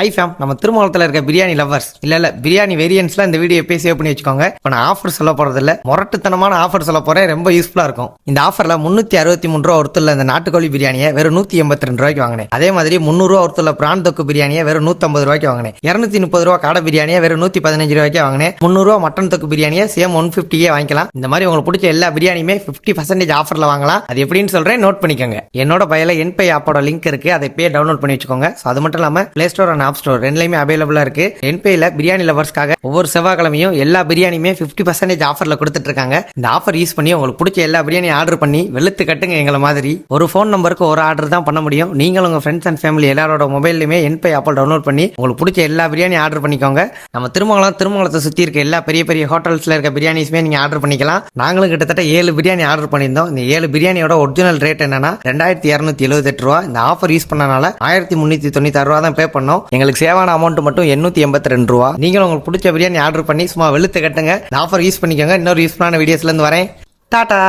High fame, நம்ம திருமணத்தில் இருக்க பிரியாணி லவர்ஸ் இல்ல பிரியாணி வேரியன்ஸ்லாம் இந்த வீடியோ எப்போ சேவ் பண்ணி வச்சுக்கோங்க. இப்போ நான் ஆஃபர் சொல்ல போறதில்ல, முரட்டுத்தனமான ஆஃபர் சொல்ல போறேன். ரொம்ப யூஸ்ஃபுல்லா இருக்கும். இந்த ஆஃபர்ல 363 ரூபா ஒருத்தர் இந்த நாட்டுக்கோழி பிரியாணியை வெறும் 182 ரூபாய்க்கு வாங்கினேன். அதே மாதிரி 300 ரூபா ஒருத்தர் பிரான் தொக்கு பிரியாணியை வெறும் 150 ரூபாய்க்கு வாங்கினேன். 230 ரூபா காடை பிரியாணியை வெறும் 115 ரூபாய்க்கு வாங்கினேன். 300 ரூபா மட்டன் தொக்கு பிரியாணியை சேம் 150 வாங்கிக்கலாம். இந்த மாதிரி உங்களுக்கு பிடிச்ச எல்லா பிரியாணியுமே 50% ஆஃபர்ல வாங்கலாம். அது எப்படின்னு சொல்றேன், நோட் பண்ணிக்கோங்க. என்னோட பையில என்பை ஆப்போட லிங்க் இருக்கு, அதை இப்பயே டவுன்லோட் பண்ணி வச்சுக்கோங்க. அது மட்டும் இல்லாம play store and app store ரெண்டுலயுமே அவைலபிளா இருக்கு. என்பேல பிரியாணி லவர்ஸ்க்காக ஒவ்வொரு செவ்வாய்க்கிழமையும் எல்லா பிரியாணியுமே 50% ஆஃபர்ல கொடுத்துட்டு இருக்காங்க. இந்த ஆஃபர் யூஸ் பண்ணி உங்களுக்கு பிடிச்ச எல்லா பிரியாணி ஆர்டர் பண்ணி வெளுத்து கட்டுங்க. எங்களை மாதிரி ஒரு ஃபோன் நம்பருக்கு ஒரு ஆர்டர் தான் பண்ண முடியும். நீங்களும் உங்க ஃப்ரெண்ட்ஸ் அண்ட் ஃபேமிலி எல்லாரோட மொபைல்லையுமே என்பை ஆப் டவுன்லோட் பண்ணி உங்களுக்கு பிடிச்ச எல்லா பிரியாணி ஆர்டர் பண்ணிக்கோங்க. நம்ம திருமங்கலத்தை சுத்தி இருக்க எல்லா பெரிய பெரிய ஹோட்டல்ஸ்ல இருக்க பிரியாணிஸ்மே நீங்க ஆர்டர் பண்ணிக்கலாம். நாங்களும் கிட்டத்தட்ட 7 பிரியாணி ஆர்டர் பண்ணியிருந்தோம். இந்த 7 பிரியாணியோட ஒரிஜினல் ரேட் என்னன்னா 2278 ரூபா. இந்த ஆஃபர் யூஸ் பண்ணனால 1396 ரூபா தான் பே பண்ணோம். எங்களுக்கு சேவான அமௌண்ட் மட்டும் 882 ரூபா. நீங்களும் உங்களுக்கு பிடிச்ச பிரியாணி ஆர்டர் பண்ணி சும்மா வெளுத்து கட்டுங்க. இந்த ஆஃபர் யூஸ் பண்ணிக்கோங்க. இன்னொரு யூஸ்ஃபுல்லான வீடியோஸ்ல இருந்து வரேன். டாடா.